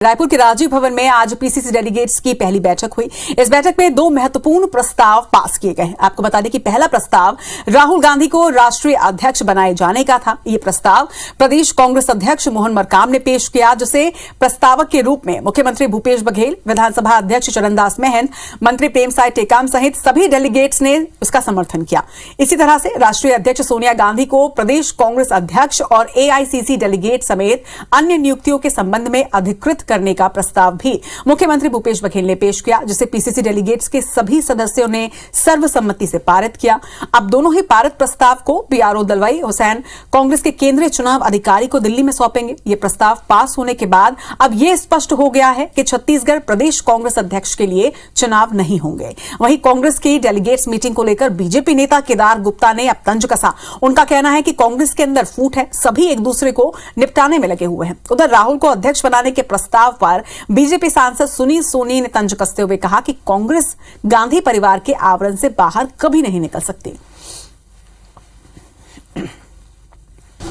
रायपुर के राजीव भवन में आज पीसीसी डेलीगेट्स की पहली बैठक हुई। इस बैठक में दो महत्वपूर्ण प्रस्ताव पास किए गए। आपको बता दें कि पहला प्रस्ताव राहुल गांधी को राष्ट्रीय अध्यक्ष बनाए जाने का था। ये प्रस्ताव प्रदेश कांग्रेस अध्यक्ष मोहन मरकाम ने पेश किया, जिसे प्रस्तावक के रूप में मुख्यमंत्री भूपेश बघेल, विधानसभा अध्यक्ष चरणदास महंत, मंत्री प्रेमसाय टेकाम सहित सभी डेलीगेट्स ने उसका समर्थन किया। इसी तरह से राष्ट्रीय अध्यक्ष सोनिया गांधी को प्रदेश कांग्रेस अध्यक्ष और एआईसीसी डेलीगेट समेत अन्य नियुक्तियों के संबंध में अधिकृत करने का प्रस्ताव भी मुख्यमंत्री भूपेश बघेल ने पेश किया, जिसे पीसीसी डेलीगेट्स के सभी सदस्यों ने सर्वसम्मति से पारित किया। अब दोनों ही पारित प्रस्ताव को बीआरओ दलवाई हुसैन कांग्रेस के केंद्रीय चुनाव अधिकारी को दिल्ली में सौंपेंगे। यह प्रस्ताव पास होने के बाद अब यह स्पष्ट हो गया है कि छत्तीसगढ़ प्रदेश कांग्रेस अध्यक्ष के लिए चुनाव नहीं होंगे। वहीं कांग्रेस की डेलीगेट्स मीटिंग को लेकर बीजेपी नेता केदार गुप्ता ने अब तंज कसा। उनका कहना है कि कांग्रेस के अंदर फूट है, सभी एक दूसरे को निपटाने में लगे हुए हैं। उधर राहुल को अध्यक्ष बनाने के प्रस्ताव पर बीजेपी सांसद सुनील सोनी ने तंज कसते हुए कहा कि कांग्रेस गांधी परिवार के आवरण से बाहर कभी नहीं निकल सकती।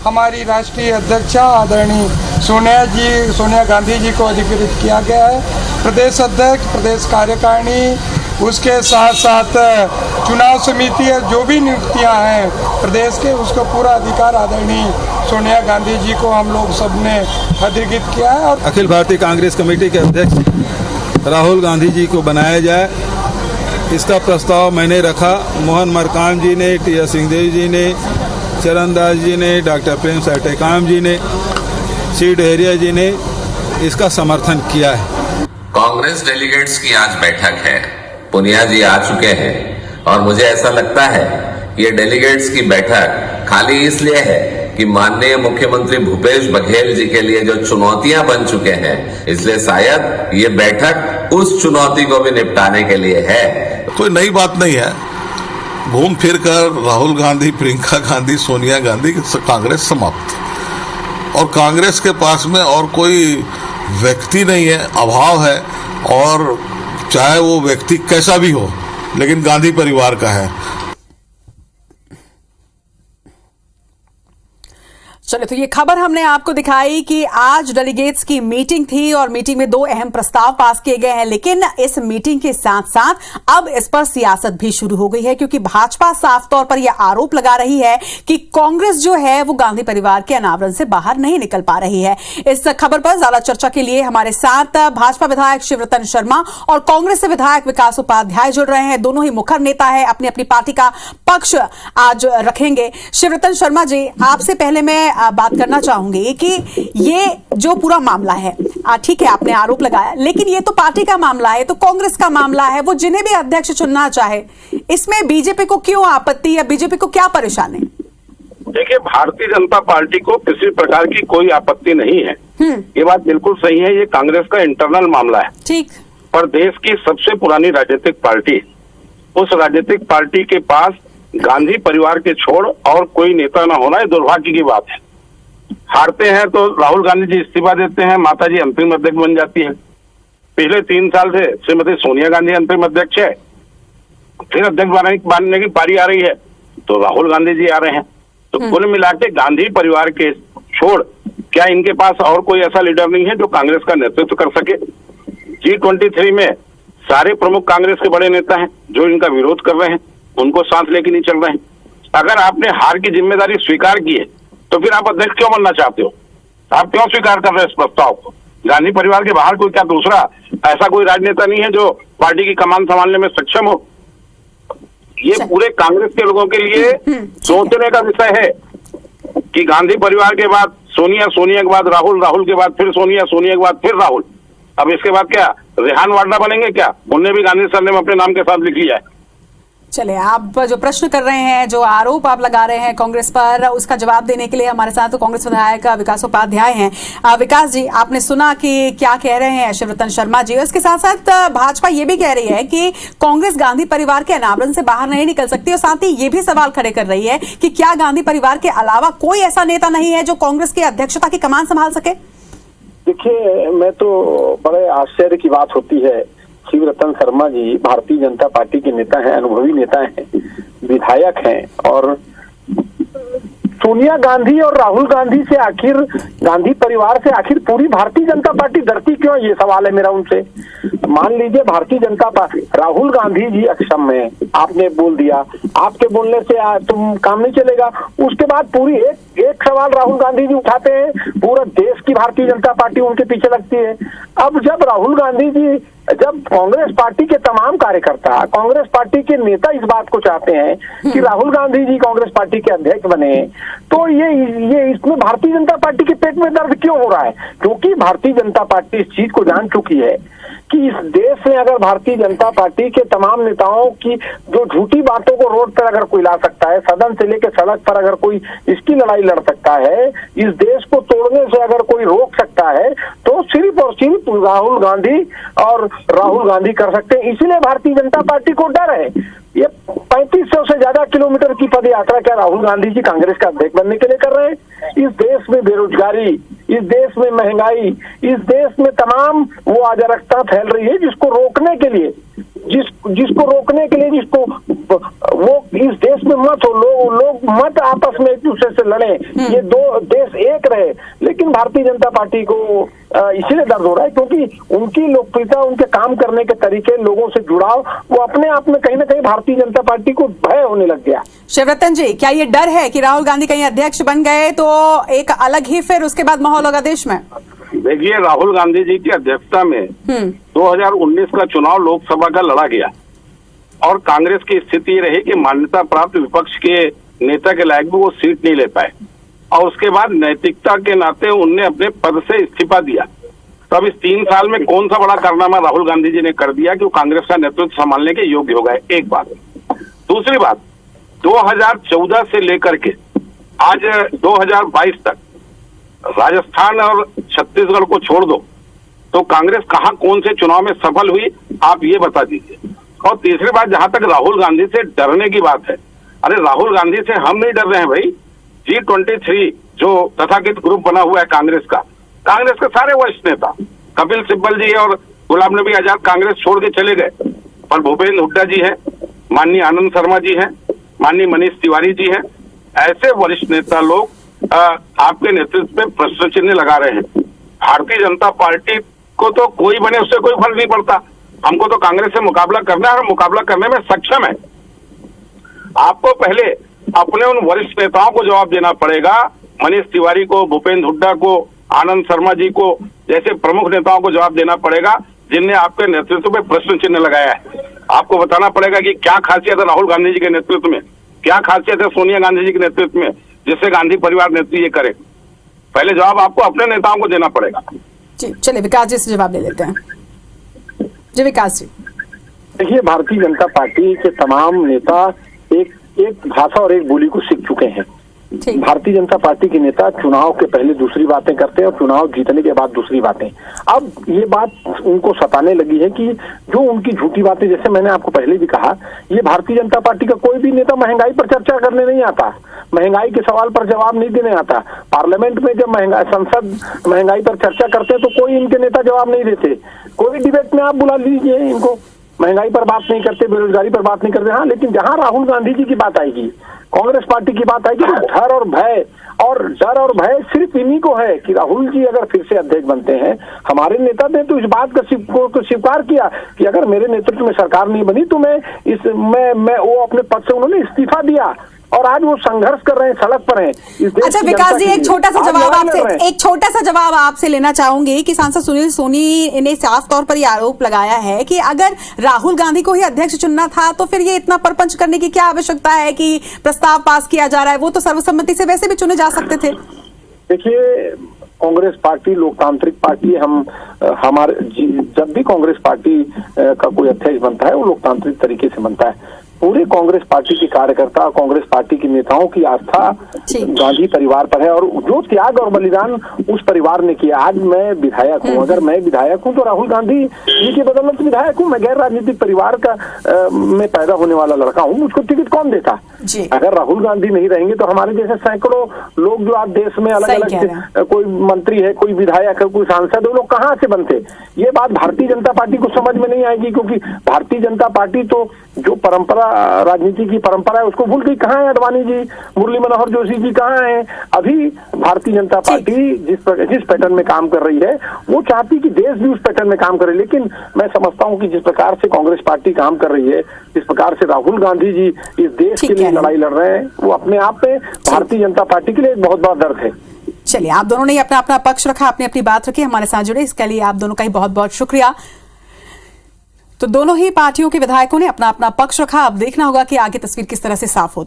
हमारी राष्ट्रीय अध्यक्षा आदरणीय सोनिया गांधी जी को अधिकृत किया गया है। प्रदेश अध्यक्ष, प्रदेश कार्यकारिणी, उसके साथ साथ चुनाव समिति जो भी नियुक्तियां हैं प्रदेश के, उसका पूरा अधिकार आदरणीय सोनिया गांधी जी को हम लोग सबने अधिकृत किया है। और अखिल भारतीय कांग्रेस कमेटी के अध्यक्ष राहुल गांधी जी को बनाया जाए, इसका प्रस्ताव मैंने रखा। मोहन मरकाम जी ने, टी एस सिंहदेव जी ने, चरणदास जी ने, डॉक्टर प्रेमसाय टेकाम जी ने, सी डहरिया जी ने इसका समर्थन किया है। कांग्रेस डेलीगेट्स की आज बैठक है। पुनिया जी आ चुके हैं और मुझे ऐसा लगता है ये डेलीगेट्स की बैठक खाली इसलिए है कि माननीय मुख्यमंत्री भूपेश बघेल जी के लिए जो चुनौतियां बन चुके हैं, इसलिए शायद ये बैठक उस चुनौती को भी निपटाने के लिए है। कोई नई बात नहीं है। घूम फिर कर राहुल गांधी, प्रियंका गांधी, सोनिया गांधी, कांग्रेस समाप्त। और कांग्रेस के पास में और कोई व्यक्ति नहीं है, अभाव है। और चाहे वो व्यक्ति कैसा भी हो, लेकिन गांधी परिवार का है। चलिए, तो ये खबर हमने आपको दिखाई कि आज डेलीगेट्स की मीटिंग थी और मीटिंग में दो अहम प्रस्ताव पास किए गए हैं। लेकिन इस मीटिंग के साथ साथ अब इस पर सियासत भी शुरू हो गई है, क्योंकि भाजपा साफ तौर पर यह आरोप लगा रही है कि कांग्रेस जो है वो गांधी परिवार के अनावरण से बाहर नहीं निकल पा रही है। इस खबर पर ज्यादा चर्चा के लिए हमारे साथ भाजपा विधायक शिवरतन शर्मा और कांग्रेस से विधायक विकास उपाध्याय जुड़ रहे हैं। दोनों ही मुखर नेता है, अपनी अपनी पार्टी का पक्ष आज रखेंगे। शिवरतन शर्मा जी, आपसे पहले मैं बात करना चाहूंगी कि ये जो पूरा मामला है, ठीक है आपने आरोप लगाया, लेकिन ये तो पार्टी का मामला है, तो कांग्रेस का मामला है। वो जिन्हें भी अध्यक्ष चुनना चाहे, इसमें बीजेपी को क्यों आपत्ति या बीजेपी को क्या परेशानी? देखिए, भारतीय जनता पार्टी को किसी प्रकार की कोई आपत्ति नहीं है। ये बात बिल्कुल सही है। ये कांग्रेस का इंटरनल मामला है। ठीक। पर देश की सबसे पुरानी राजनीतिक पार्टी, उस राजनीतिक पार्टी के पास गांधी परिवार के छोड़ और कोई नेता न होना, ये दुर्भाग्य की बात है। हारते हैं तो राहुल गांधी जी इस्तीफा देते हैं, माता जी अंतरिम अध्यक्ष बन जाती है। पिछले 3 साल से श्रीमती सोनिया गांधी अंतरिम अध्यक्ष है, फिर अध्यक्ष बनने की पारी आ रही है तो राहुल गांधी जी आ रहे हैं। तो कुल मिला के गांधी परिवार के छोड़ क्या इनके पास और कोई ऐसा लीडर नहीं है जो कांग्रेस का नेतृत्व कर सके? G23 में सारे प्रमुख कांग्रेस के बड़े नेता हैं जो इनका विरोध कर रहे हैं, उनको साथ लेके नहीं चल रहे हैं। अगर आपने हार की जिम्मेदारी स्वीकार की है तो फिर आप अध्यक्ष क्यों बनना चाहते हो? आप क्यों स्वीकार कर रहे हैं इस प्रस्ताव को? गांधी परिवार के बाहर कोई क्या दूसरा ऐसा कोई राजनेता नहीं है जो पार्टी की कमान संभालने में सक्षम हो? ये पूरे कांग्रेस के लोगों के लिए सोचने का विषय है कि गांधी परिवार के बाद सोनिया, सोनिया के बाद राहुल, राहुल के बाद फिर सोनिया, सोनिया के बाद फिर राहुल। अब इसके बाद क्या रेहान वाड्रा बनेंगे क्या? उन्हें भी गांधी सरनेम अपने नाम के साथ लिख लिया है। चले, आप जो प्रश्न कर रहे हैं, जो आरोप आप लगा रहे हैं कांग्रेस पर, उसका जवाब देने के लिए हमारे साथ तो कांग्रेस विधायक विकास उपाध्याय हैं। विकास जी, आपने सुना कि क्या कह रहे हैं शिवरतन शर्मा जी। इसके साथ साथ भाजपा ये भी कह रही है कि कांग्रेस गांधी परिवार के अनावरण से बाहर नहीं निकल सकती, और साथ ही ये भी सवाल खड़े कर रही है कि क्या गांधी परिवार के अलावा कोई ऐसा नेता नहीं है जो कांग्रेस की अध्यक्षता की कमान संभाल सके? देखिए, मैं तो बड़े आश्चर्य की बात होती है। शिवरतन शर्मा जी भारतीय जनता पार्टी के नेता हैं, अनुभवी नेता हैं, विधायक हैं, और सोनिया गांधी और राहुल गांधी से आखिर, गांधी परिवार से आखिर पूरी भारतीय जनता पार्टी डरती क्यों, ये सवाल है मेरा उनसे। मान लीजिए भारतीय जनता पार्टी, राहुल गांधी जी अक्षम है, आपने बोल दिया, आपके बोलने से तुम काम नहीं चलेगा। उसके बाद पूरी एक सवाल राहुल गांधी जी उठाते हैं, पूरा देश की भारतीय जनता पार्टी उनके पीछे लगती है। अब जब राहुल गांधी जी, जब कांग्रेस पार्टी के तमाम कार्यकर्ता, कांग्रेस पार्टी के नेता इस बात को चाहते हैं कि राहुल गांधी जी कांग्रेस पार्टी के अध्यक्ष बने, तो ये इसमें भारतीय जनता पार्टी के पेट में दर्द क्यों हो रहा है? क्योंकि भारतीय जनता पार्टी इस चीज को जान चुकी है कि इस देश में अगर भारतीय जनता पार्टी के तमाम नेताओं की जो झूठी बातों को रोड पर अगर कोई ला सकता है, सदन से लेकर सड़क पर अगर कोई इसकी लड़ाई लड़ सकता है, इस देश को तोड़ने से अगर कोई रोक सकता है, तो सिर्फ और सिर्फ राहुल गांधी और राहुल गांधी कर सकते हैं। इसीलिए भारतीय जनता पार्टी को डर है। ये 3500 से ज्यादा किलोमीटर की पद यात्रा क्या राहुल गांधी जी कांग्रेस का अध्यक्ष बनने के लिए कर रहे हैं? इस देश में बेरोजगारी, इस देश में महंगाई, इस देश में तमाम वो अराजकता फैल रही है जिसको रोकने के लिए, जिसको रोकने के लिए, जिसको वो इस देश में मत हो, लोग मत आपस में एक दूसरे से लड़े, ये दो देश एक रहे। लेकिन भारतीय जनता पार्टी को इसीलिए दर्द हो रहा है क्योंकि उनकी लोकप्रियता, उनके काम करने के तरीके, लोगों से जुड़ाव, वो अपने आप में कहीं ना कहीं भारतीय जनता पार्टी को भय होने लग गया। शिवरतन जी, क्या ये डर है कि राहुल गांधी कहीं अध्यक्ष बन गए तो एक अलग ही फिर उसके बाद माहौल होगा देश में? देखिए, राहुल गांधी जी की अध्यक्षता में 2019 का चुनाव लोकसभा का लड़ा गया और कांग्रेस की स्थिति ये रही कि मान्यता प्राप्त विपक्ष के नेता के लायक भी वो सीट नहीं ले पाए और उसके बाद नैतिकता के नाते उनने अपने पद से इस्तीफा दिया। तो अब इस 3 साल में कौन सा बड़ा कारनामा राहुल गांधी जी ने कर दिया कि वो कांग्रेस का नेतृत्व संभालने के योग्य हो गए? एक बात। दूसरी बात, 2014 से लेकर के आज 2022 तक राजस्थान और छत्तीसगढ़ को छोड़ दो तो कांग्रेस कहां कौन से चुनाव में सफल हुई, आप ये बता दीजिए। और तीसरी बात, जहां तक राहुल गांधी से डरने की बात है, अरे राहुल गांधी से हम नहीं डर रहे हैं भाई। G23 जो तथाकथित ग्रुप बना हुआ है कांग्रेस के सारे वरिष्ठ नेता, कपिल सिब्बल जी और गुलाम नबी आजाद कांग्रेस छोड़ के चले गए, पर भूपेंद्र हुड्डा जी हैं, माननीय आनंद शर्मा जी हैं, माननीय मनीष तिवारी जी हैं, ऐसे वरिष्ठ नेता लोग आपके नेतृत्व में प्रश्न चिन्ह लगा रहे हैं। भारतीय जनता पार्टी को तो कोई बने उससे कोई फर्क नहीं पड़ता, हमको तो कांग्रेस से मुकाबला करना है और मुकाबला करने में सक्षम है। आपको पहले अपने उन वरिष्ठ नेताओं को जवाब देना पड़ेगा, मनीष तिवारी को, भूपेंद्र हुड्डा को, आनंद शर्मा जी को, जैसे प्रमुख नेताओं को जवाब देना पड़ेगा जिनने आपके नेतृत्व में प्रश्न चिन्ह लगाया है। आपको बताना पड़ेगा कि क्या खासियत है राहुल गांधी जी के नेतृत्व में, क्या खासियत है सोनिया गांधी जी के नेतृत्व में, जिससे गांधी परिवार नेतृत्व ये करे। पहले जवाब आपको अपने नेताओं को देना पड़ेगा। जी चलिए विकास जी से जवाब ले लेते हैं। जी विकास जी, देखिए, भारतीय जनता पार्टी के तमाम नेता एक भाषा और एक बोली को सीख चुके हैं। भारतीय जनता पार्टी के नेता चुनाव के पहले दूसरी बातें करते हैं और चुनाव जीतने के बाद दूसरी बातें। अब ये बात उनको सताने लगी है कि जो उनकी झूठी बातें, जैसे मैंने आपको पहले भी कहा, ये भारतीय जनता पार्टी का कोई भी नेता महंगाई पर चर्चा करने नहीं आता, महंगाई के सवाल पर जवाब नहीं देने आता। पार्लियामेंट में जब संसद महंगाई पर चर्चा करते हैं तो कोई इनके नेता जवाब नहीं देते। कोई डिबेट में आप बुला लीजिए इनको, महंगाई पर बात नहीं करते, बेरोजगारी पर बात नहीं करते। हाँ, लेकिन जहां राहुल गांधी जी की बात आएगी, कांग्रेस पार्टी की बात आएगी, तो डर और भय सिर्फ इन्हीं को है कि राहुल जी अगर फिर से अध्यक्ष बनते हैं। हमारे नेता ने तो इस बात का स्वीकार किया कि अगर मेरे नेतृत्व में सरकार नहीं बनी तो मैं वो अपने पद से उन्होंने इस्तीफा दिया और आज वो संघर्ष कर रहे हैं, सड़क पर हैं। अच्छा विकास जी, एक छोटा सा जवाब आपसे लेना चाहूंगी कि सांसद सुनील सोनी ने साफ तौर पर यह आरोप लगाया है कि अगर राहुल गांधी को ही अध्यक्ष चुनना था तो फिर ये इतना परपंच करने की क्या आवश्यकता है कि प्रस्ताव पास किया जा रहा है, वो तो सर्वसम्मति से वैसे भी चुने जा सकते थे। देखिए, कांग्रेस पार्टी लोकतांत्रिक पार्टी है। हमारे जब भी कांग्रेस पार्टी का कोई अध्यक्ष बनता है वो लोकतांत्रिक तरीके से बनता है। पूरे कांग्रेस पार्टी के कार्यकर्ता, कांग्रेस पार्टी के नेताओं की आस्था गांधी परिवार पर है और जो त्याग और बलिदान उस परिवार ने किया। आज मैं विधायक हूँ, अगर मैं विधायक हूँ तो राहुल गांधी जी की बदौलत विधायक हूँ। मैं गैर राजनीतिक परिवार का में पैदा होने वाला लड़का हूँ, मुझको टिकट कौन देता? अगर राहुल गांधी नहीं रहेंगे तो हमारे जैसे सैकड़ों लोग जो आज देश में अलग अलग, कोई मंत्री है, कोई विधायक है, कोई सांसद है, वो लोग कहाँ से बनते? ये बात भारतीय जनता पार्टी को समझ में नहीं आएगी, क्योंकि भारतीय जनता पार्टी तो जो परंपरा राजनीति की परंपरा है उसको भूल गई। कहाँ है अडवाणी जी, मुरली मनोहर जोशी जी कहाँ हैं? अभी भारतीय जनता पार्टी जिस पैटर्न में काम कर रही है वो चाहती कि देश भी उस पैटर्न में काम करे। लेकिन मैं समझता हूं कि जिस प्रकार से कांग्रेस पार्टी काम कर रही है, जिस प्रकार से राहुल गांधी जी इस देश के लिए लड़ाई लड़ रहे हैं, वो अपने आप में भारतीय जनता पार्टी के लिए एक बहुत बड़ा दर्द है। चलिए, आप दोनों ने अपना अपना पक्ष रखा, अपनी अपनी बात रखी, हमारे साथ जुड़े, इसके लिए आप दोनों का ही बहुत बहुत शुक्रिया। तो दोनों ही पार्टियों के विधायकों ने अपना अपना पक्ष रखा। अब देखना होगा कि आगे तस्वीर किस तरह से साफ होती है।